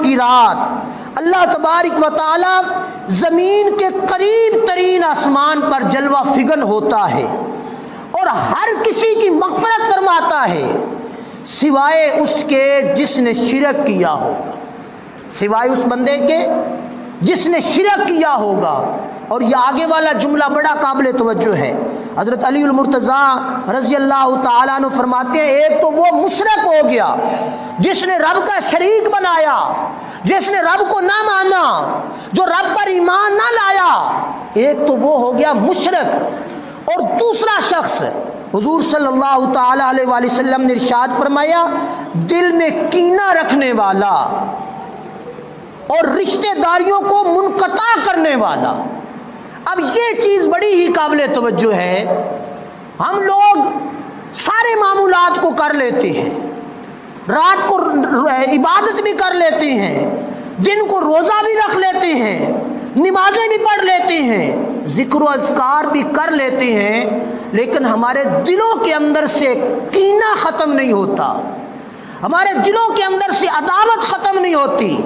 کی رات اللہ تبارک و تعالی زمین کے قریب ترین آسمان پر جلوہ فگن ہوتا ہے اور ہر کسی کی مغفرت فرماتا ہے سوائے اس کے جس نے شرک کیا ہوگا، سوائے اس بندے کے جس نے شرک کیا ہوگا۔ اور یہ آگے والا جملہ بڑا قابل توجہ ہے۔ حضرت علی المرتضیٰ رضی اللہ تعالیٰ عنہ فرماتے ہیں ایک تو وہ مشرک ہو گیا جس نے رب کا شریک بنایا، جس نے رب کو نہ مانا، جو رب پر ایمان نہ لایا، ایک تو وہ ہو گیا مشرک۔ اور دوسرا شخص حضور صلی اللہ تعالیٰ علیہ وآلہ وسلم نے ارشاد فرمایا دل میں کینہ رکھنے والا اور رشتہ داریوں کو منقطع کرنے والا۔ اب یہ چیز بڑی ہی قابل توجہ ہے۔ ہم لوگ سارے معمولات کو کر لیتے ہیں، رات کو عبادت بھی کر لیتے ہیں، دن کو روزہ بھی رکھ لیتے ہیں، نمازیں بھی پڑھ لیتے ہیں، ذکر و اذکار بھی کر لیتے ہیں، لیکن ہمارے دلوں کے اندر سے کینہ ختم نہیں ہوتا، ہمارے دلوں کے اندر سے عداوت ختم نہیں ہوتی،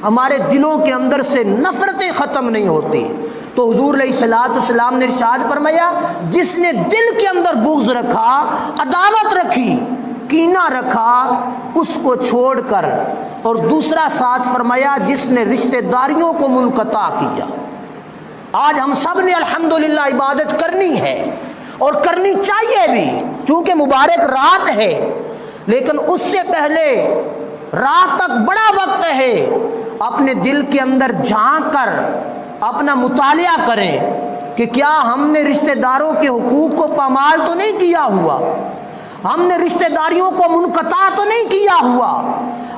ہمارے دلوں کے اندر سے نفرتیں ختم نہیں ہوتی۔ تو حضور علیہ الصلوۃ والسلام نے ارشاد فرمایا جس نے دل کے اندر بغض رکھا، عداوت رکھی، کینہ رکھا، اس کو چھوڑ کر، اور دوسرا ساتھ فرمایا جس نے رشتہ داریوں کو منقطع کیا۔ آج ہم سب نے الحمدللہ عبادت کرنی ہے اور کرنی چاہیے بھی چونکہ مبارک رات ہے، لیکن اس سے پہلے رات تک بڑا وقت ہے، اپنے دل کے اندر جھانک کر اپنا مطالعہ کریں کہ کیا ہم نے رشتہ داروں کے حقوق کو پامال تو نہیں کیا ہوا، ہم نے رشتہ داریوں کو منقطع تو نہیں کیا ہوا،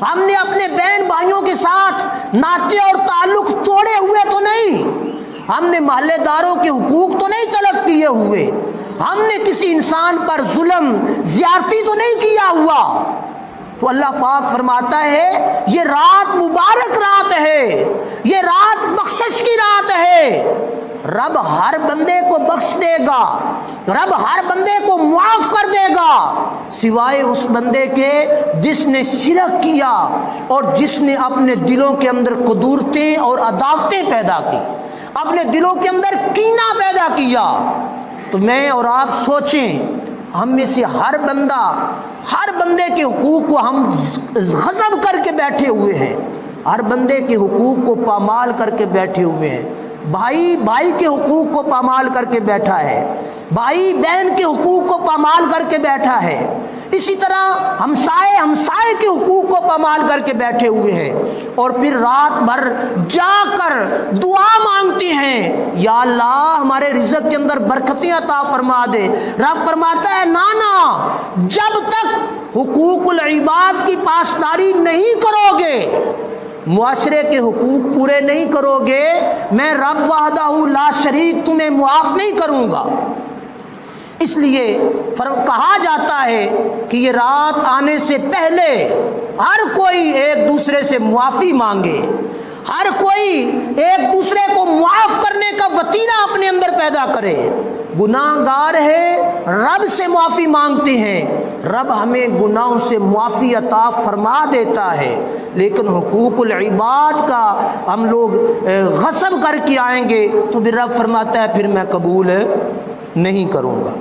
ہم نے اپنے بہن بھائیوں کے ساتھ ناطے اور تعلق توڑے ہوئے تو نہیں، ہم نے محلے داروں کے حقوق تو نہیں تلف کیے ہوئے، ہم نے کسی انسان پر ظلم زیادتی تو نہیں کیا ہوا۔ تو اللہ پاک فرماتا ہے یہ رات مبارک رات ہے، یہ رات بخشش کی رات ہے، رب ہر بندے کو بخش دے گا، رب ہر بندے کو معاف کر دے گا سوائے اس بندے کے جس نے شرک کیا اور جس نے اپنے دلوں کے اندر قدورتیں اور عداوتیں پیدا کی، اپنے دلوں کے اندر کینہ پیدا کیا۔ تو میں اور آپ سوچیں ہم میں سے ہر بندے کے حقوق کو ہم غصب کر کے بیٹھے ہوئے ہیں، ہر بندے کے حقوق کو پامال کر کے بیٹھے ہوئے ہیں، بھائی کے حقوق کو پامال کر کے بیٹھا ہے، بھائی بہن کے حقوق کو پامال کر کے بیٹھا ہے، اسی طرح ہمسائے کے حقوق کو پامال کر کے بیٹھے ہوئے ہیں، اور پھر رات بھر جا کر دعا مانگتے ہیں یا اللہ ہمارے رزق کے اندر برکتیں عطا فرما دے۔ رب فرماتا ہے نانا جب تک حقوق العباد کی پاسداری نہیں کرو گے، معاشرے کے حقوق پورے نہیں کرو گے، میں رب وحدہ لا شریک تمہیں معاف نہیں کروں گا۔ اس لیے کہا جاتا ہے کہ یہ رات آنے سے پہلے ہر کوئی ایک دوسرے سے معافی مانگے، ہر کوئی ایک دوسرے کو معاف کرنے کا وتیرہ اپنے اندر پیدا کرے۔ گناہ گار ہے، رب سے معافی مانگتے ہیں، رب ہمیں گناہوں سے معافی عطا فرما دیتا ہے، لیکن حقوق العباد کا ہم لوگ غصب کر کے آئیں گے تو پھر رب فرماتا ہے پھر میں قبول نہیں کروں گا۔